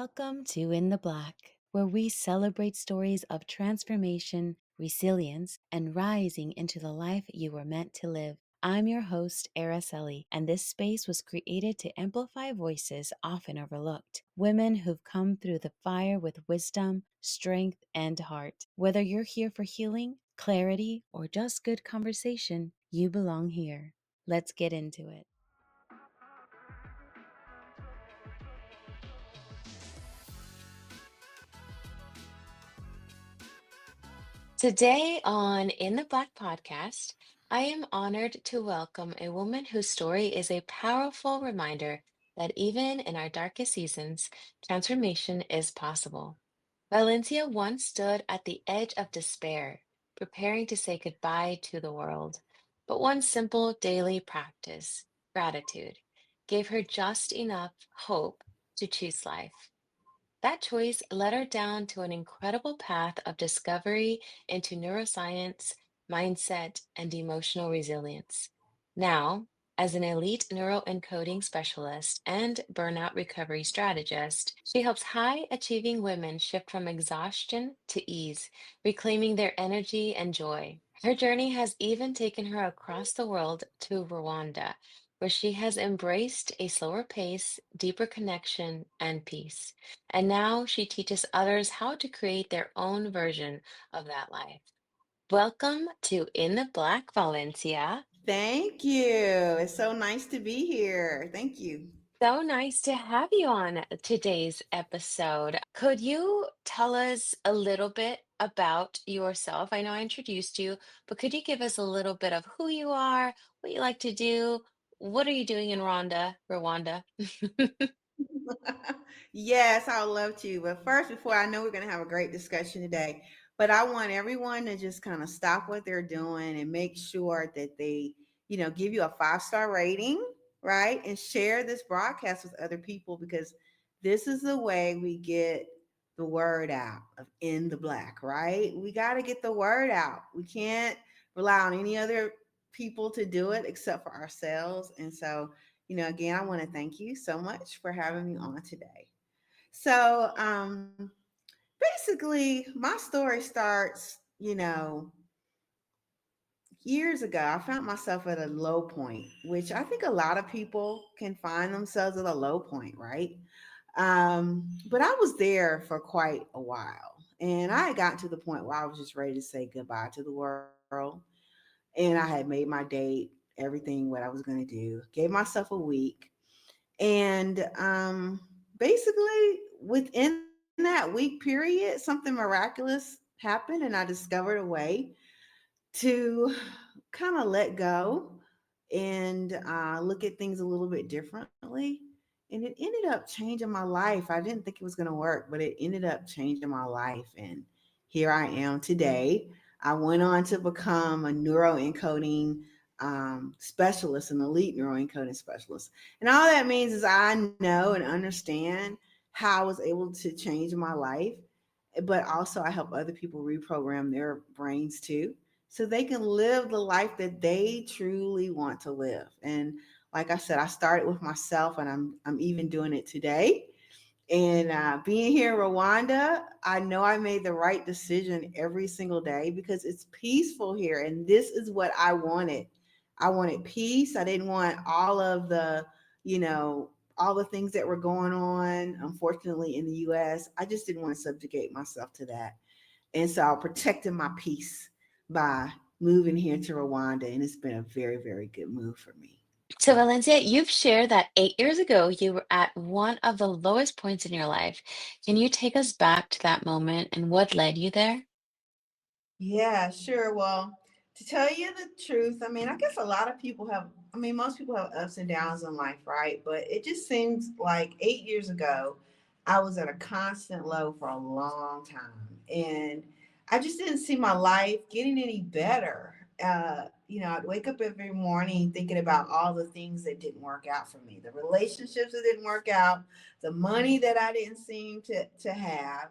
Welcome to In the Black, where we celebrate stories of transformation, resilience, and rising into the life you were meant to live. I'm your host, Araceli, and this space was created to amplify voices often overlooked. Women who've come through the fire with wisdom, strength, and heart. Whether you're here for healing, clarity, or just good conversation, you belong here. Let's get into it. Today on In the Black podcast, I am honored to welcome a woman whose story is a powerful reminder that even in our darkest seasons, transformation is possible. Valencia once stood at the edge of despair, preparing to say goodbye to the world. But one simple daily practice, gratitude, gave her just enough hope to choose life. That choice led her down to an incredible path of discovery into neuroscience, mindset, and emotional resilience. Now, as an elite neuroencoding specialist and burnout recovery strategist, she helps high achieving women shift from exhaustion to ease, reclaiming their energy and joy. Her journey has even taken her across the world to Rwanda, where she has embraced a slower pace, deeper connection, and peace. And now she teaches others how to create their own version of that life. Welcome to In the Black, Valencia. Thank you. It's so nice to be here. Thank you. So nice to have you on today's episode. Could you tell us a little bit about yourself? I know I introduced you, but could you give us a little bit of who you are, what you like to do? What are you doing in Rwanda? Yes, I would love to. But first, before I know we're going to have a great discussion today, but I want everyone to just kind of stop what they're doing and make sure that they, give you a 5-star rating, right? And share this broadcast with other people because this is the way we get the word out of In the Black, right? We got to get the word out. We can't rely on any other people to do it except for ourselves. And so, again, I want to thank you so much for having me on today. So, basically, my story starts, years ago. I found myself at a low point, which I think a lot of people can find themselves at a low point, right? But I was there for quite a while. And I had gotten to the point where I was just ready to say goodbye to the world. And I had made my date, everything what I was going to do, gave myself a week. And basically, within that week period, something miraculous happened, and I discovered a way to kind of let go and look at things a little bit differently. And it ended up changing my life. I didn't think it was going to work, but it ended up changing my life. And here I am today. I went on to become a neuroencoding specialist, an elite neuroencoding specialist. And all that means is I know and understand how I was able to change my life, but also I help other people reprogram their brains too so they can live the life that they truly want to live. And like I said, I started with myself, and I'm even doing it today. And being here in Rwanda, I know I made the right decision every single day because it's peaceful here, and this is what I wanted. I wanted peace. I didn't want all of the, you know, all the things that were going on, unfortunately, in the US. I just didn't want to subjugate myself to that. And so I protected my peace by moving here to Rwanda. And it's been a very, very good move for me. So, Valencia, you've shared that 8 years ago you were at one of the lowest points in your life. Can you take us back to that moment and what led you there? Yeah, sure. Well, to tell you the truth, I mean, I guess a lot of people have, I mean, most people have ups and downs in life, right? But it just seems like 8 years ago, I was at a constant low for a long time. And I just didn't see my life getting any better. I'd wake up every morning thinking about all the things that didn't work out for me, the relationships that didn't work out, the money that I didn't seem to have.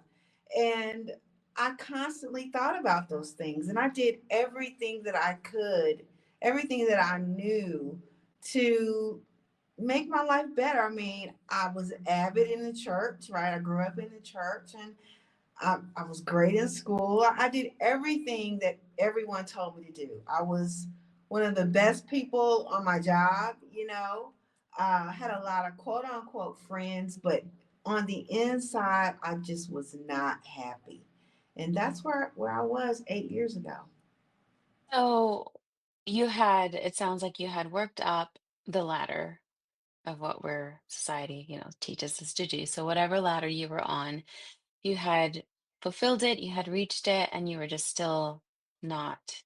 And I constantly thought about those things, and I did everything that I could, everything that I knew to make my life better. I mean, I was avid in the church, right? I grew up in the church, and I was great in school. I did everything that everyone told me to do. I was one of the best people on my job, you know. I had a lot of quote unquote friends, but on the inside, I just was not happy. And that's where I was 8 years ago. So it sounds like you had worked up the ladder of what where society, teaches us to do. So whatever ladder you were on, you had fulfilled it, you had reached it, and you were just still not,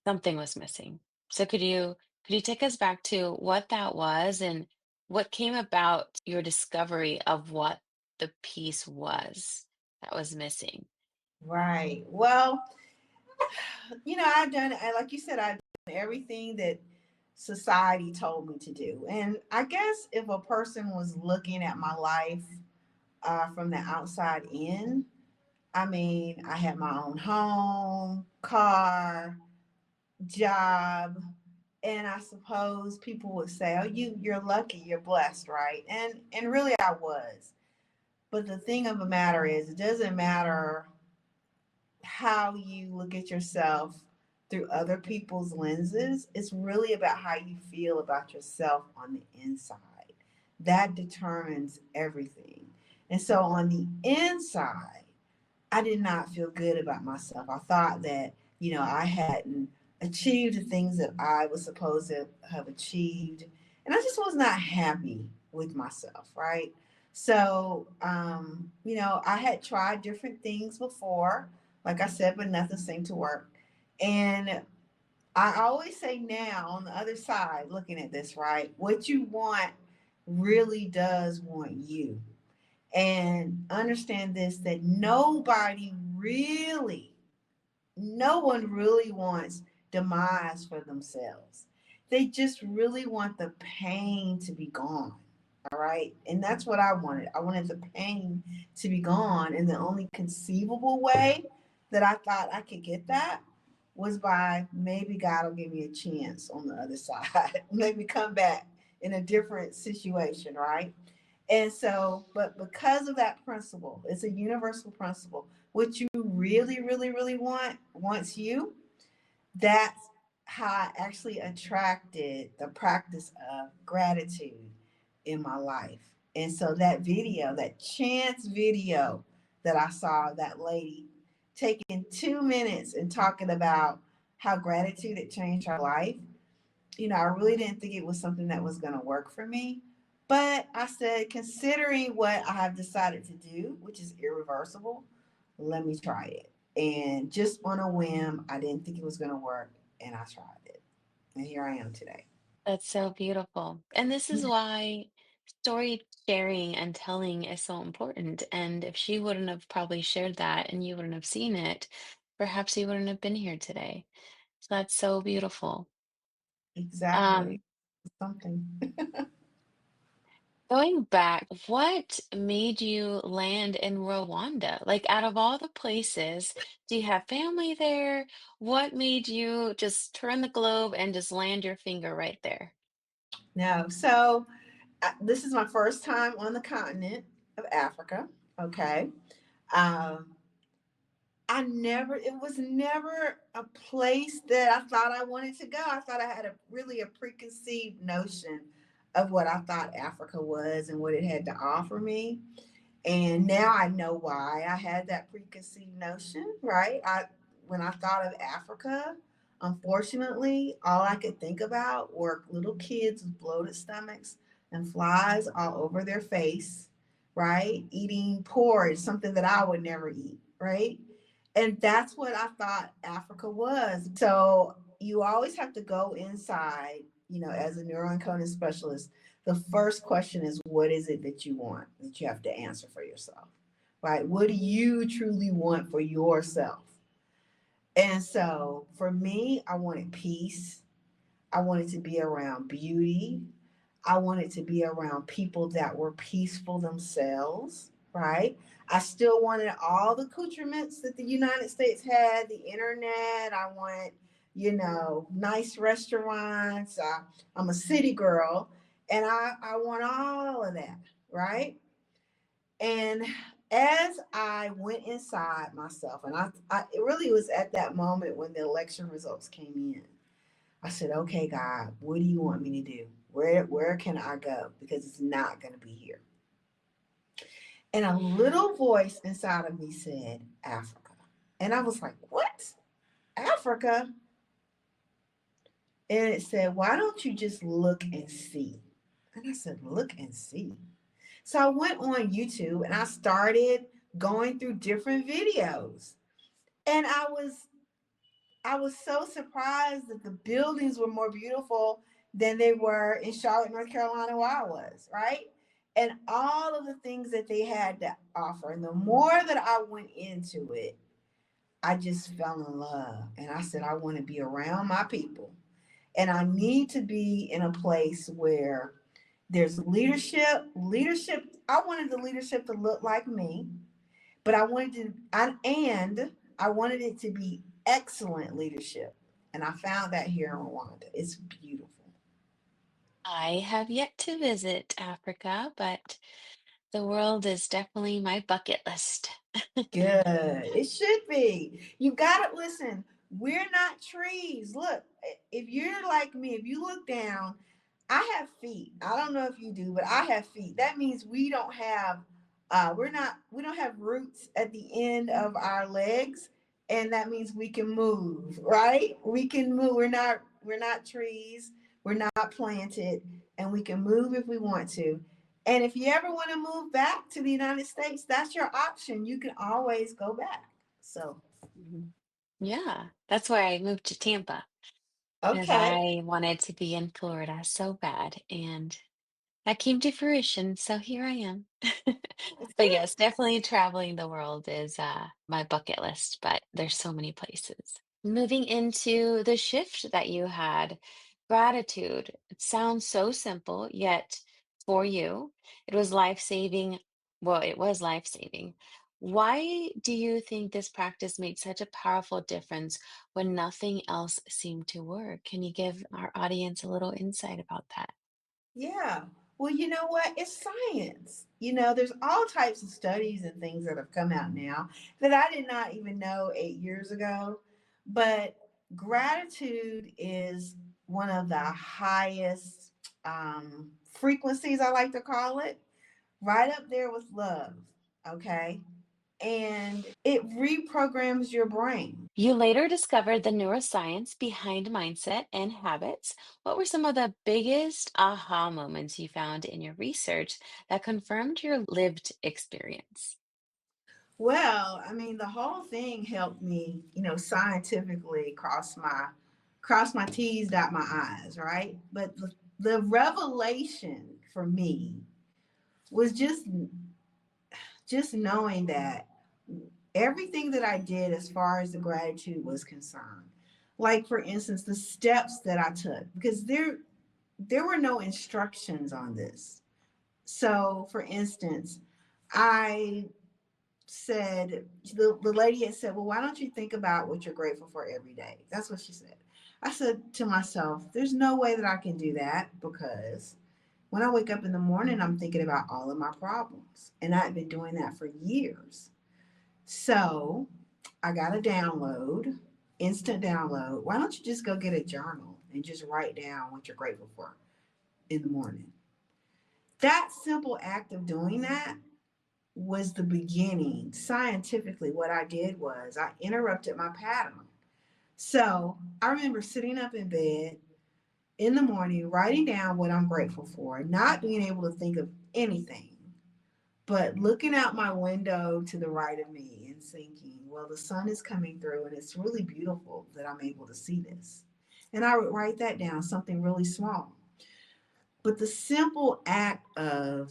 something was missing. So could you take us back to what that was and what came about your discovery of what the piece was that was missing? Right. Well, I've done, like you said, I've done everything that society told me to do. And I guess if a person was looking at my life from the outside in, I mean, I had my own home, car, job, and I suppose people would say, "Oh, you're lucky, you're blessed, right?" And really, I was. But the thing of the matter is, it doesn't matter how you look at yourself through other people's lenses. It's really about how you feel about yourself on the inside. That determines everything. And so on the inside, I did not feel good about myself. I thought that, I hadn't achieved the things that I was supposed to have achieved. And I just was not happy with myself, right? So, I had tried different things before, like I said, but nothing seemed to work. And I always say now, on the other side, looking at this, right? What you want really does want you. And understand this, that no one really wants demise for themselves. They just really want the pain to be gone. All right. And that's what I wanted. I wanted the pain to be gone. And the only conceivable way that I thought I could get that was by maybe God will give me a chance on the other side, maybe come back in a different situation. Right. And so, but because of that principle, it's a universal principle. What you really, really, really wants you. That's how I actually attracted the practice of gratitude in my life. And so that video, that chance video that I saw, that lady taking 2 minutes and talking about how gratitude had changed her life, I really didn't think it was something that was going to work for me. But I said, considering what I have decided to do, which is irreversible, let me try it. And just on a whim, I didn't think it was going to work, and I tried it. And here I am today. That's so beautiful. And this is why story sharing and telling is so important. And if she wouldn't have probably shared that and you wouldn't have seen it, perhaps you wouldn't have been here today. So that's so beautiful. Exactly. Um, Something. Going back, what made you land in Rwanda? Like, out of all the places, do you have family there? What made you just turn the globe and just land your finger right there? No. So this is my first time on the continent of Africa. Okay. Um, it was never a place that I thought I wanted to go. I thought I had a preconceived notion of what I thought Africa was and what it had to offer me. And now I know why I had that preconceived notion, right? When I thought of Africa, unfortunately, all I could think about were little kids with bloated stomachs and flies all over their face, right? Eating porridge, something that I would never eat, right? And that's what I thought Africa was. So you always have to go inside, as a neuroencoding specialist. The first question is, what is it that you want, that you have to answer for yourself, right? What do you truly want for yourself? And so for me, I wanted peace. I wanted to be around beauty. I wanted to be around people that were peaceful themselves, right? I still wanted all the accoutrements that the United States had, the internet. I want, nice restaurants. I'm a city girl. And I want all of that, right? And as I went inside myself, and I it really was at that moment when the election results came in. I said, okay, God, what do you want me to do? Where can I go? Because it's not going to be here. And a little voice inside of me said, Africa. And I was like, what? Africa? And it said, why don't you just look and see? And I said, look and see. So I went on YouTube and I started going through different videos. And I was so surprised that the buildings were more beautiful than they were in Charlotte, North Carolina, where I was, right? And all of the things that they had to offer. And the more that I went into it, I just fell in love. And I said, I want to be around my people. And I need to be in a place where there's leadership. Leadership, I wanted the leadership to look like me, but I wanted it to be excellent leadership. And I found that here in Rwanda. It's beautiful. I have yet to visit Africa, but the world is definitely my bucket list. Good. It should be. You got to listen. We're not trees. Look, if you're like me, if you look down, I have feet. I don't know if you do, but I have feet. That means we don't have roots at the end of our legs, and that means we can move, right? We can move. We're not trees. We're not planted, and we can move if we want to. And if you ever want to move back to the United States, that's your option. You can always go back. So, Mhm. Yeah, that's why I moved to Tampa because okay. I wanted to be in Florida so bad. And that came to fruition, so here I am. That's But it. yes, definitely traveling the world is my bucket list, but there's so many places. Moving into the shift that you had, gratitude. It sounds so simple, yet for you, it was life-saving. Well, it was life-saving. Why do you think this practice made such a powerful difference when nothing else seemed to work? Can you give our audience a little insight about that? Yeah. Well, you know what? It's science. There's all types of studies and things that have come out now that I did not even know 8 years ago. But gratitude is one of the highest frequencies, I like to call it, right up there with love. Okay. And it reprograms your brain. You later discovered the neuroscience behind mindset and habits. What were some of the biggest aha moments you found in your research that confirmed your lived experience? Well, I mean, the whole thing helped me, scientifically cross my T's, dot my I's, right? But the revelation for me was just knowing that everything that I did as far as the gratitude was concerned, like for instance, the steps that I took, because there were no instructions on this. So, for instance, I the lady had said, well, why don't you think about what you're grateful for every day? That's what she said. I said to myself, there's no way that I can do that because when I wake up in the morning, I'm thinking about all of my problems. And I've been doing that for years. So I got a download, instant download. Why don't you just go get a journal and just write down what you're grateful for in the morning? That simple act of doing that was the beginning. Scientifically, what I did was I interrupted my pattern. So I remember sitting up in bed in the morning, writing down what I'm grateful for, not being able to think of anything, but looking out my window to the right of me and thinking, well, the sun is coming through and it's really beautiful that I'm able to see this. And I would write that down, something really small. But the simple act of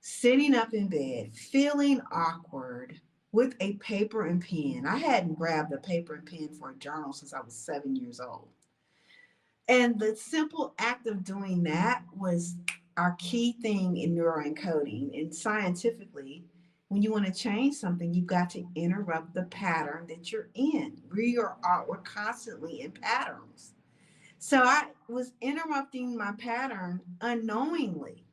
sitting up in bed, feeling awkward with a paper and pen. I hadn't grabbed a paper and pen for a journal since I was 7 years old. And the simple act of doing that was our key thing in neuroencoding. And scientifically, when you want to change something, you've got to interrupt the pattern that you're in. We're constantly in patterns. So I was interrupting my pattern unknowingly.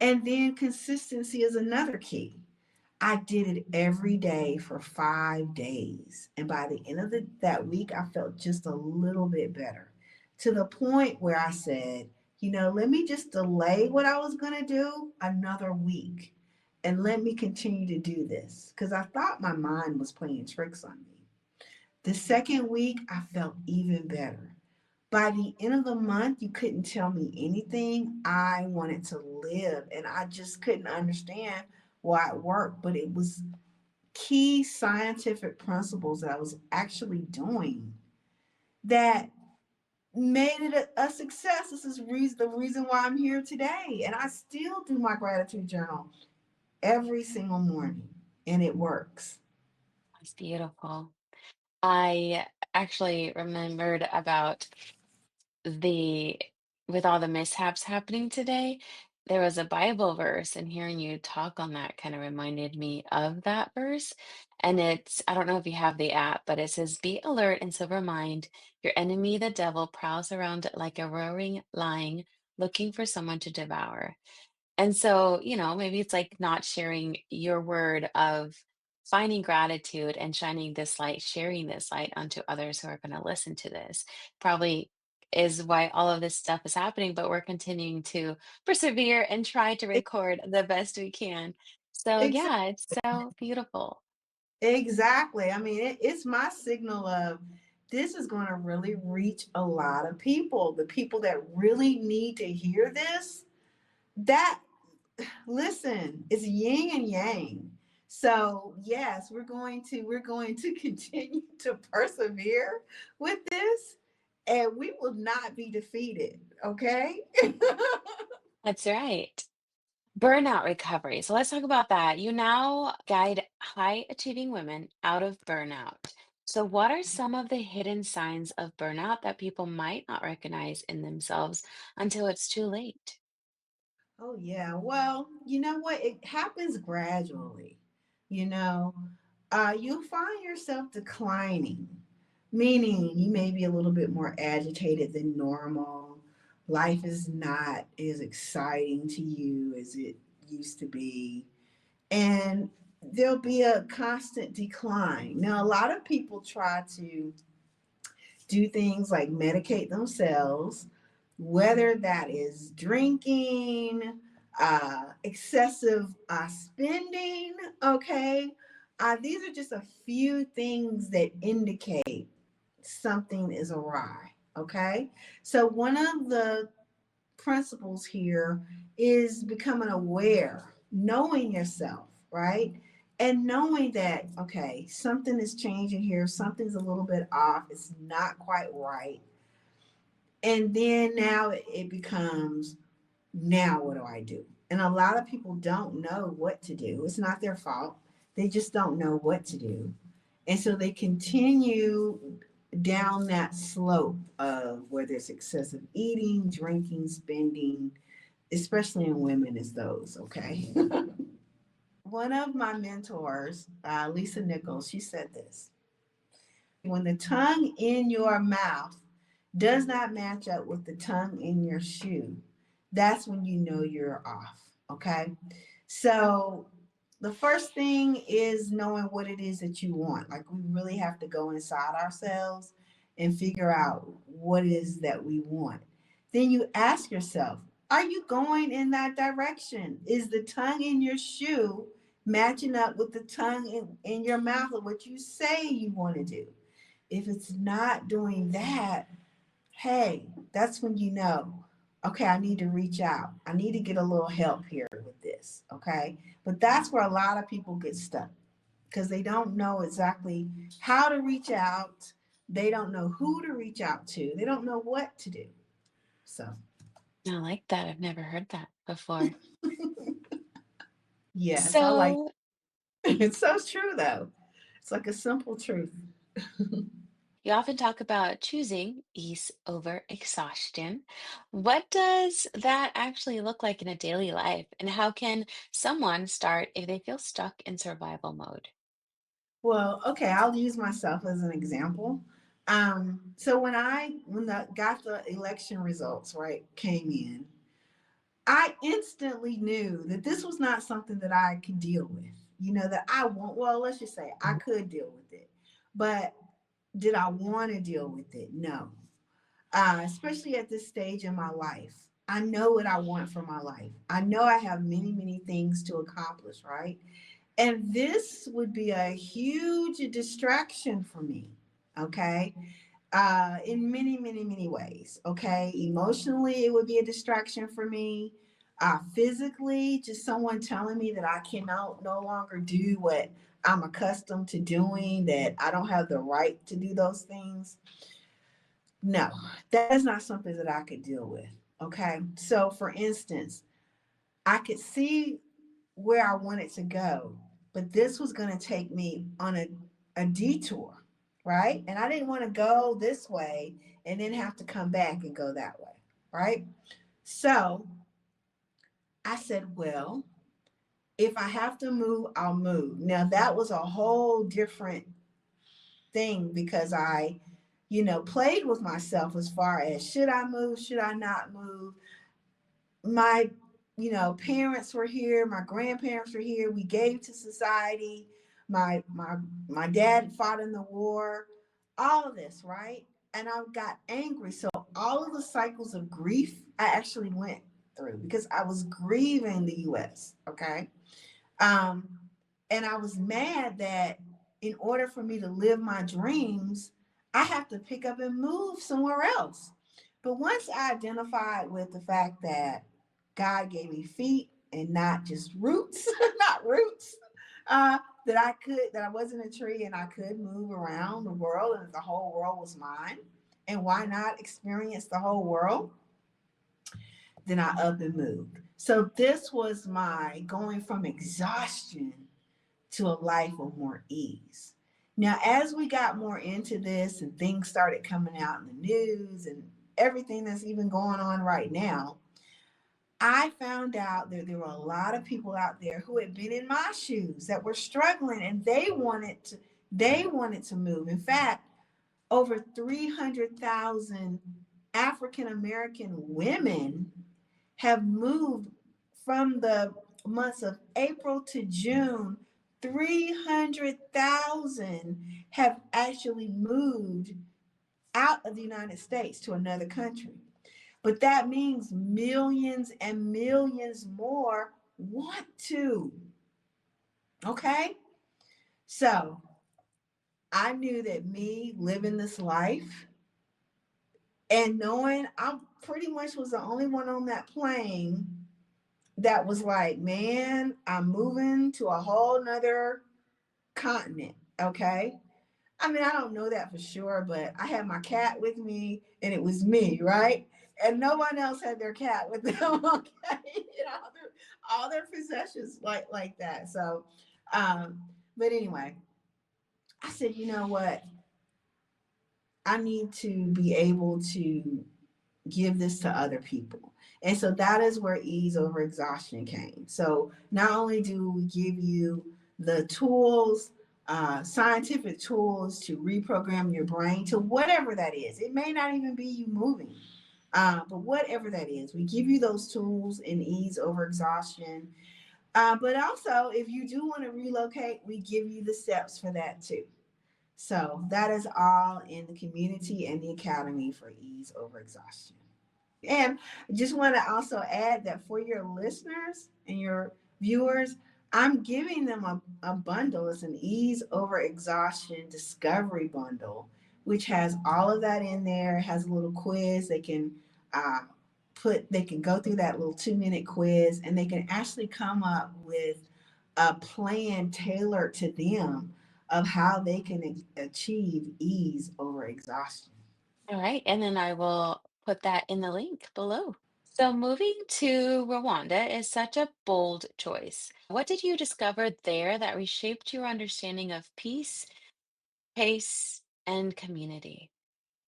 And then consistency is another key. I did it every day for 5 days. And by the end of that week, I felt just a little bit better to the point where I said, let me just delay what I was going to do another week and let me continue to do this because I thought my mind was playing tricks on me. The second week, I felt even better. By the end of the month, you couldn't tell me anything. I wanted to live, and I just couldn't understand why it worked. But it was key scientific principles that I was actually doing that made it a success. This is the reason why I'm here today. And I still do my gratitude journal every single morning, and it works. That's beautiful. I actually remembered about the with all the mishaps happening today, there was a Bible verse, and hearing you talk on that kind of reminded me of that verse. And I don't know if you have the app, but it says, "Be alert and sober mind. Your enemy, the devil, prowls around like a roaring lion, looking for someone to devour." And so, maybe it's like not sharing your word of finding gratitude and shining this light, sharing this light onto others who are going to listen to this. Probably is why all of this stuff is happening, but we're continuing to persevere and try to record the best we can. So, Exactly. yeah, it's so beautiful. Exactly. I mean, it's my signal of this is going to really reach a lot of people. The people that really need to hear this, that listen, it's yin and yang. So yes, we're going to continue to persevere with this, and we will not be defeated. Okay. That's right. Burnout recovery. So let's talk about that. You now guide high achieving women out of burnout. So, what are some of the hidden signs of burnout that people might not recognize in themselves until it's too late? Oh, yeah. Well, you know what? It happens gradually. You know, you'll find yourself declining, meaning you may be a little bit more agitated than normal. Life is not as exciting to you as it used to be. And there'll be a constant decline. Now, a lot of people try to do things like medicate themselves, whether that is drinking, excessive spending. Okay. These are just a few things that indicate something is awry. Okay. So, one of the principles here is becoming aware, knowing yourself, right? And knowing that, okay, something is changing here, something's a little bit off, it's not quite right. And then now it becomes, now what do I do? And a lot of people don't know what to do. It's not their fault. They just don't know what to do. And so they continue down that slope of whether it's excessive eating, drinking, spending, especially in women, is those, okay? One of my mentors, Lisa Nichols, she said this: when the tongue in your mouth does not match up with the tongue in your shoe, that's when you know you're off. Okay. So the first thing is knowing what it is that you want. Like we really have to go inside ourselves and figure out what it is that we want. Then you ask yourself, are you going in that direction? Is the tongue in your shoe matching up with the tongue in your mouth of what you say you want to do? If it's not doing that, hey, that's when you know, okay, I need to reach out. I need to get a little help here with this, okay? But that's where a lot of people get stuck because they don't know exactly how to reach out. They don't know who to reach out to. They don't know what to do. So, I like that. I've never heard that before. yes, I like So, it's so true though. It's like a simple truth. you often talk about choosing ease over exhaustion. What does that actually look like in a daily life? And how can someone start if they feel stuck in survival mode? Well, okay, I'll use myself as an example. So when the got the election results right came in, I instantly knew that this was not something that I could deal with. That I want. Well, let's just say I could deal with it, but did I want to deal with it? No. Especially at this stage in my life, I know what I want for my life. I know I have many, many things to accomplish, right? And this would be a huge distraction for me. Okay, in many, many, many ways. Okay. Emotionally, it would be a distraction for me. Physically, just someone telling me that I cannot no longer do what I'm accustomed to doing, that I don't have the right to do those things. No, that is not something that I could deal with. Okay. So, for instance, I could see where I wanted to go, but this was going to take me on a detour, right? And I didn't want to go this way and then have to come back and go that way, right? So I said, well, if I have to move, I'll move. Now, that was a whole different thing because played with myself as far as should I move, should I not move? My parents were here, my grandparents were here, we gave to society, my dad fought in the war, all of this, right? And I got angry. So all of the cycles of grief I actually went through because I was grieving the US. Okay. um and I was mad that in order for me to live my dreams, I have to pick up and move somewhere else. But once I identified with the fact that God gave me feet and not just roots, not roots, uh, that I wasn't a tree and I could move around the world and the whole world was mine. And why not experience the whole world? Then I up and moved. So this was my going from exhaustion to a life of more ease. Now, as we got more into this and things started coming out in the news and everything that's even going on right now, I found out that there were a lot of people out there who had been in my shoes that were struggling and they wanted to move. In fact, over 300,000 African American women have moved from the months of April to June. 300,000 have actually moved out of the United States to another country. But that means millions and millions more want to. Okay? So I knew that me living this life and knowing I pretty much was the only one on that plane that was like, man, I'm moving to a whole nother continent. Okay. I mean, I don't know that for sure, but I had my cat with me and it was me, right? And no one else had their cat with them. Okay. All their possessions like that. So, um, but anyway, I said, you know what? I need to be able to give this to other people. And so that is where ease over exhaustion came. So not only do we give you the tools, scientific tools to reprogram your brain to whatever that is, it may not even be you moving, but whatever that is, we give you those tools in ease over exhaustion. But also, if you do want to relocate, we give you the steps for that too. So that is all in the community and the academy for ease over exhaustion. And just want to also add that for your listeners and your viewers, I'm giving them a bundle. It's an ease over exhaustion discovery bundle, which has all of that in there. It has a little quiz. Uh, they can go through that little 2-minute quiz and they can actually come up with a plan tailored to them of how they can achieve ease over exhaustion. All right, and then I will put that in the link below. So moving to Rwanda is such a bold choice. What did you discover there that reshaped your understanding of peace, pace, and community?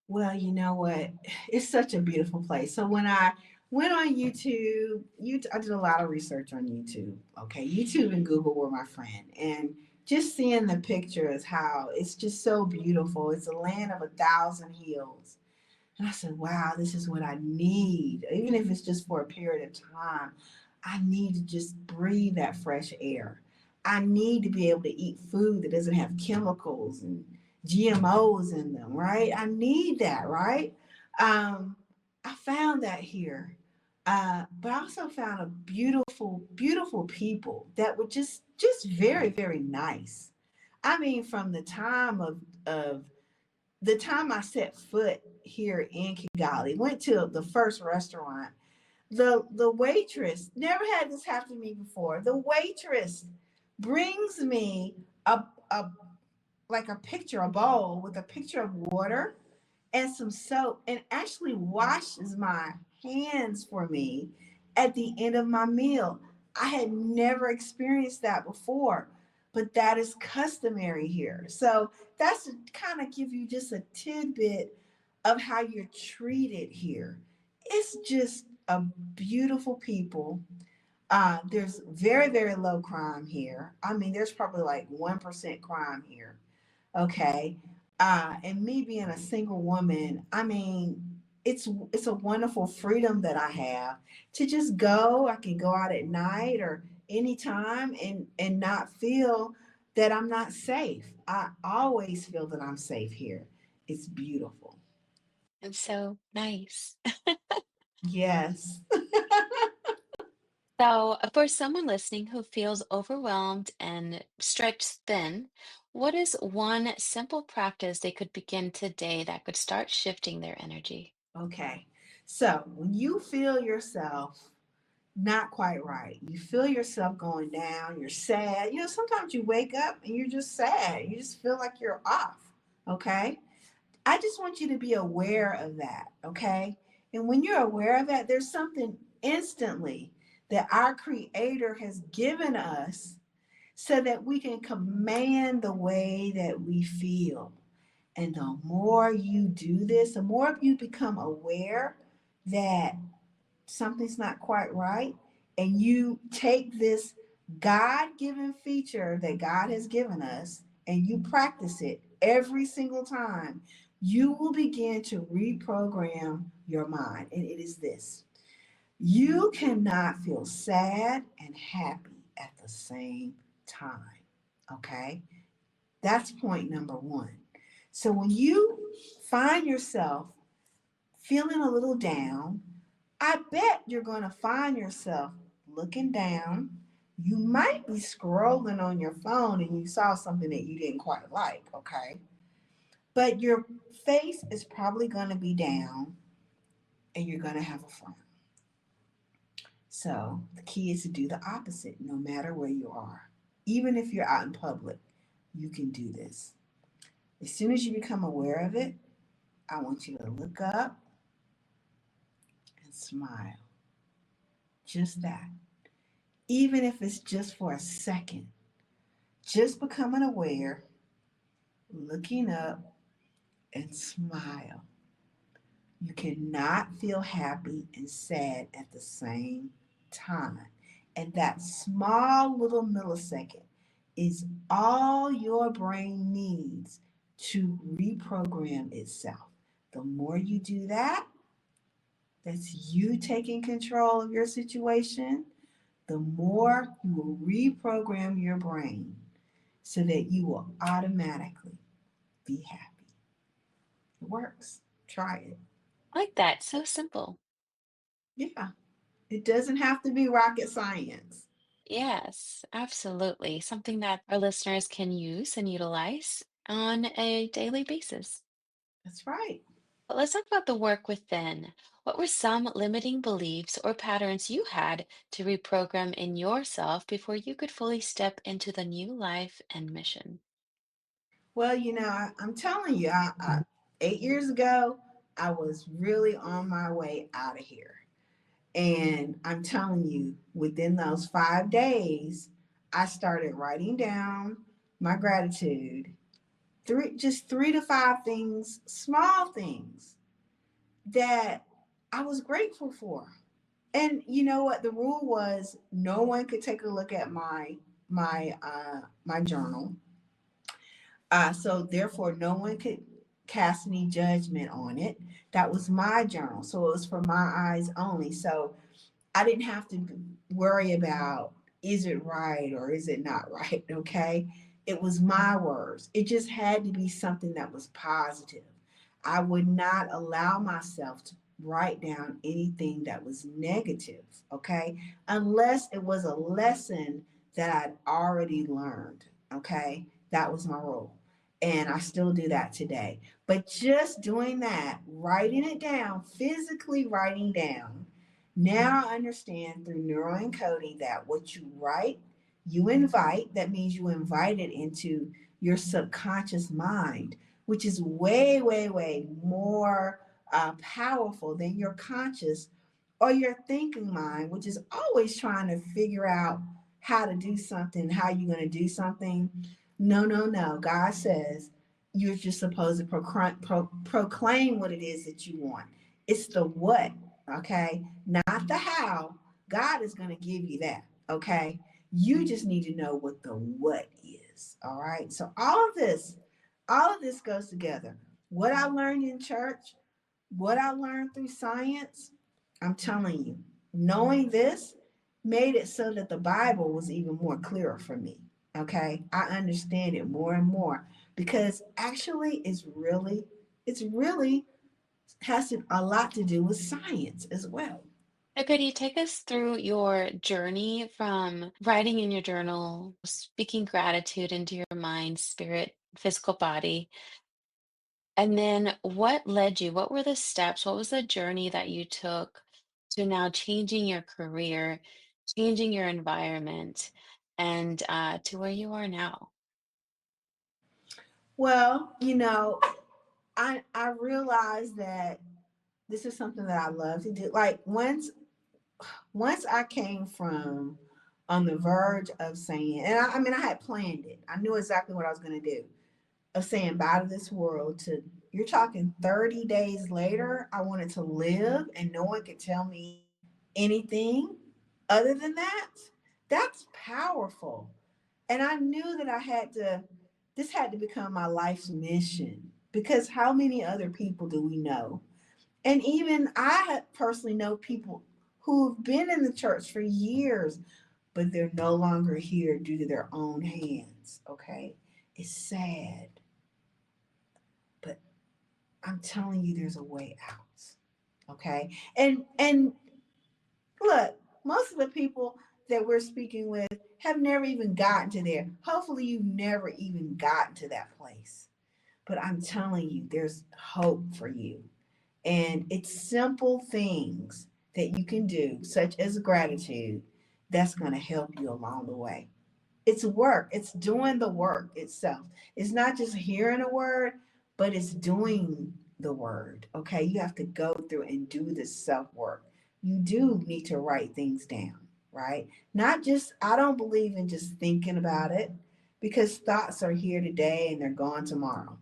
Well, you know what? It's such a beautiful place. So when I went on YouTube, I did a lot of research on YouTube. Okay, YouTube and Google were my friend, and just seeing the pictures, how it's just so beautiful. It's a land of 1,000 hills. And I said, wow, this is what I need. Even if it's just for a period of time, I need to just breathe that fresh air. I need to be able to eat food that doesn't have chemicals and GMOs in them, right? I need that, right? Um, I found that here. But I also found a beautiful, beautiful people that were just very, very nice. I mean, from of the time I set foot here in Kigali, went to the first restaurant. The waitress, never had this happen to me before. The waitress brings me a like a picture, a bowl with a picture of water and some soap, and actually washes my hands for me at the end of my meal. I had never experienced that before, but that is customary here. So that's to kind of give you just a tidbit of how you're treated here. It's just a beautiful people. There's very, very low crime here. I mean, there's probably like 1% crime here. Okay. And me being a single woman, I mean, it's a wonderful freedom that I have to just go. I can go out at night or anytime and not feel that I'm not safe. I always feel that I'm safe here. It's beautiful. And so nice. Yes. So, for someone listening who feels overwhelmed and stretched thin, what is one simple practice they could begin today that could start shifting their energy? Okay. So when you feel yourself not quite right, you feel yourself going down, you're sad. You know, sometimes you wake up and you're just sad. You just feel like you're off. Okay. I just want you to be aware of that. Okay. And when you're aware of that, there's something instantly that our Creator has given us so that we can command the way that we feel. And the more you do this, the more you become aware that something's not quite right, and you take this God given feature that God has given us and you practice it every single time, you will begin to reprogram your mind. And it is this: you cannot feel sad and happy at the same time. Okay? That's point number one. So when you find yourself feeling a little down, I bet you're going to find yourself looking down. You might be scrolling on your phone and you saw something that you didn't quite like, okay? But your face is probably going to be down and you're going to have a frown. So the key is to do the opposite no matter where you are. Even if you're out in public, you can do this. As soon as you become aware of it, I want you to look up and smile. Just that. Even if it's just for a second, just becoming aware, looking up, and smile. You cannot feel happy and sad at the same time. And that small little millisecond is all your brain needs to reprogram itself. The more you do that, that's you taking control of your situation, the more you will reprogram your brain so that you will automatically be happy. It works. Try it. I like that. So simple. Yeah. It doesn't have to be rocket science. Yes, absolutely. Something that our listeners can use and utilize on a daily basis. That's right. But let's talk about the work within. What were some limiting beliefs or patterns you had to reprogram in yourself before you could fully step into the new life and mission? Well, I'm telling you, 8 years ago, I was really on my way out of here. And I'm telling you, within those 5 days, I started writing down my gratitude. Just 3 to 5 things, small things that I was grateful for. And you know what? The rule was no one could take a look at my my journal. So therefore, no one could cast any judgment on it. That was my journal, so it was for my eyes only. So I didn't have to worry about is it right or is it not right, okay? It was my words. It just had to be something that was positive. I would not allow myself to write down anything that was negative, okay? Unless it was a lesson that I'd already learned, okay? That was my rule. And I still do that today. But just doing that, writing it down, physically writing down, now I understand through neuroencoding that what you write, you invite. That means you invite it into your subconscious mind, which is way, way, way more powerful than your conscious or your thinking mind, which is always trying to figure out how to do something, how you're going to do something. No, no, no. God says you're just supposed to proclaim what it is that you want. It's the what, okay? Not the how. God is going to give you that, okay? You just need to know what the what is, all right? So all of this goes together. What I learned in church, what I learned through science, I'm telling you, knowing this made it so that the Bible was even more clearer for me. Okay. I understand it more and more because actually it's really has a lot to do with science as well. So could you take us through your journey from writing in your journal, speaking gratitude into your mind, spirit, physical body, and then what led you? What were the steps? What was the journey that you took to now changing your career, changing your environment, and to where you are now? Well, I realized that this is something that I love to do. Like once I came from on the verge of saying, and I mean, I had planned it. I knew exactly what I was going to do. Of saying bye to this world to you're talking 30 days later, I wanted to live and no one could tell me anything other than that. That's powerful. And I knew that this had to become my life's mission because how many other people do we know? And even I personally know people who've been in the church for years, but they're no longer here due to their own hands. Okay. It's sad, but I'm telling you, there's a way out. Okay. And look, most of the people that we're speaking with have never even gotten to there. Hopefully, you've never even gotten to that place. But I'm telling you, there's hope for you. And it's simple things that you can do, such as gratitude, that's going to help you along the way. It's work, it's doing the work itself. It's not just hearing a word, but it's doing the word. Okay. You have to go through and do this self work. You do need to write things down, right? Not just, I don't believe in just thinking about it because thoughts are here today and they're gone tomorrow.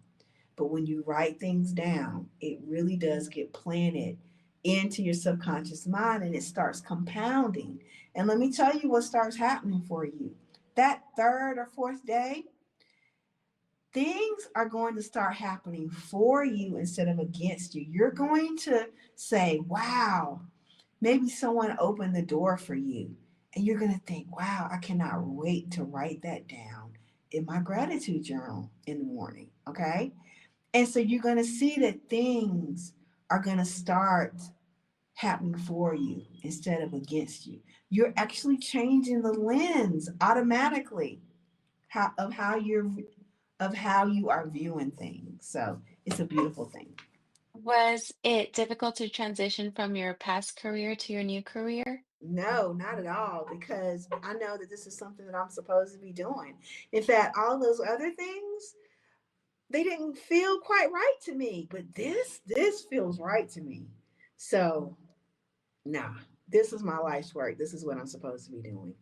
But when you write things down, it really does get planted into your subconscious mind and it starts compounding. And let me tell you what starts happening for you. That third or fourth day, things are going to start happening for you instead of against you. You're going to say, wow, maybe someone opened the door for you. And you're going to think, wow, I cannot wait to write that down in my gratitude journal in the morning. Okay. And so you're going to see that things are going to start happening for you instead of against you. You're actually changing the lens automatically of how you are viewing things. So it's a beautiful thing. Was it difficult to transition from your past career to your new career? No, not at all, because I know that this is something that I'm supposed to be doing. In fact, all those other things, they didn't feel quite right to me, but this feels right to me. So nah, this is my life's work. This is what I'm supposed to be doing.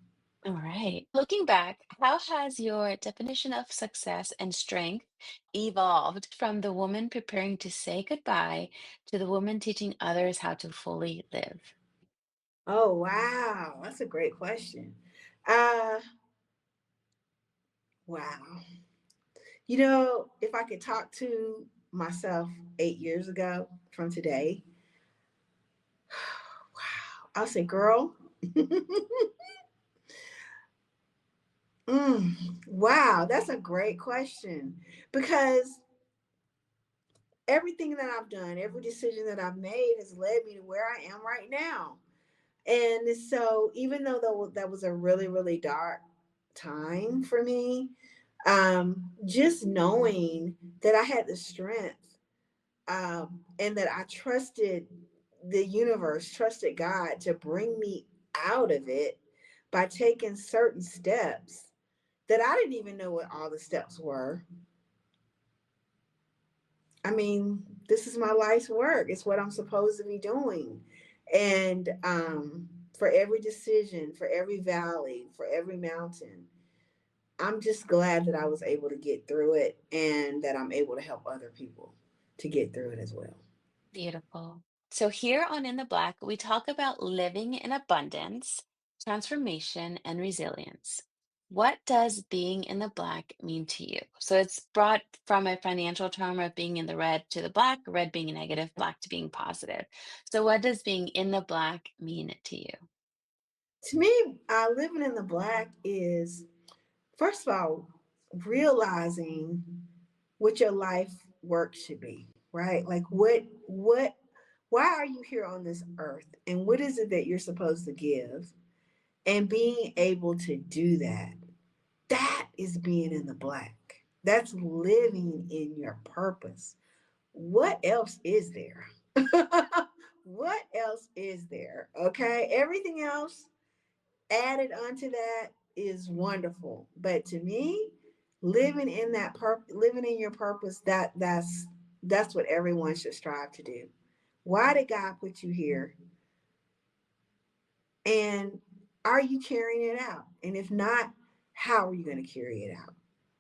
All right. Looking back, how has your definition of success and strength evolved from the woman preparing to say goodbye to the woman teaching others how to fully live? Oh wow, that's a great question. Uh, Wow. If I could talk to myself 8 years ago from today, wow, I'll say, girl, wow, that's a great question because everything that I've done, every decision that I've made has led me to where I am right now. And so, even though that was a really, really dark time for me, just knowing that I had the strength, and that I trusted the universe, trusted God to bring me out of it by taking certain steps that I didn't even know what all the steps were. I mean, this is my life's work. It's what I'm supposed to be doing. And for every decision, for every valley, for every mountain, I'm just glad that I was able to get through it and that I'm able to help other people to get through it as well. Beautiful. So, here on In the Black, we talk about living in abundance, transformation, and resilience. What does being in the black mean to you? So, it's brought from a financial term of being in the red to the black, red being negative, black to being positive. So, what does being in the black mean to you? To me, living in the black is, first of all, realizing what your life work should be, right? Like why are you here on this earth and what is it that you're supposed to give? And being able to do that, that is being in the black. That's living in your purpose. What else is there? What else is there? Okay. Everything else added onto that is wonderful. But to me, living in your purpose, that's what everyone should strive to do. Why did God put you here? And are you carrying it out? And if not, how are you going to carry it out?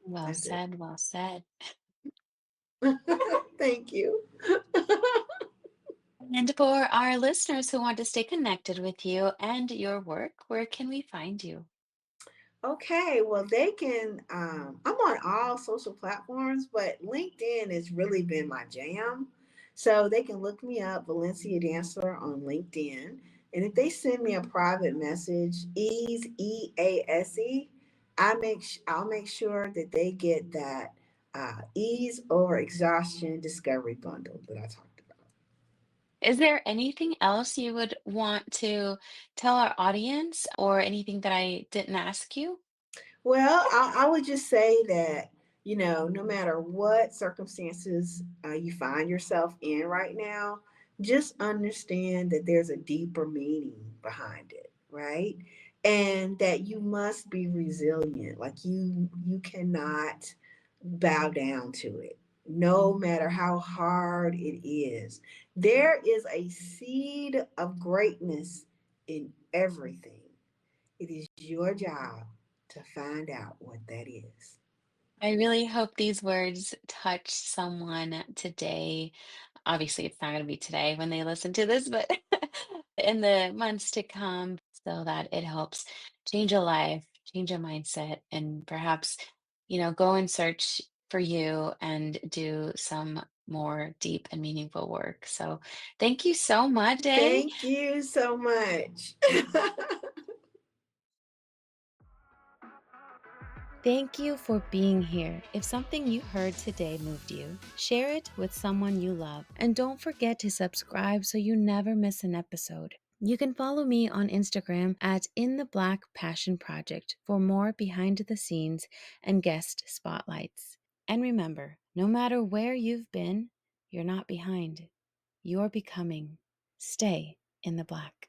Well That's it. said, well said. Thank you. And for our listeners who want to stay connected with you and your work, where can we find you? Okay, well, they can. I'm on all social platforms, but LinkedIn has really been my jam. So they can look me up, Valencia Dancer, on LinkedIn. And if they send me a private message, EASE, I'll make sure that they get that ease over exhaustion discovery bundle that I talked about. Is there anything else you would want to tell our audience or anything that I didn't ask you? Well, I would just say that, no matter what circumstances you find yourself in right now, just understand that there's a deeper meaning behind it, right? And that you must be resilient. Like you cannot bow down to it, no matter how hard it is. There is a seed of greatness in everything. It is your job to find out what that is. I really hope these words touch someone today. Obviously, it's not going to be today when they listen to this, but in the months to come, so that it helps change a life, change a mindset, and perhaps, go and search for you and do some more deep and meaningful work. So, thank you so much, Day. Thank you so much. Thank you for being here. If something you heard today moved you, share it with someone you love. And don't forget to subscribe so you never miss an episode. You can follow me on Instagram at In the Black Passion Project for more behind the scenes and guest spotlights. And remember, no matter where you've been, you're not behind. You're becoming. Stay in the black.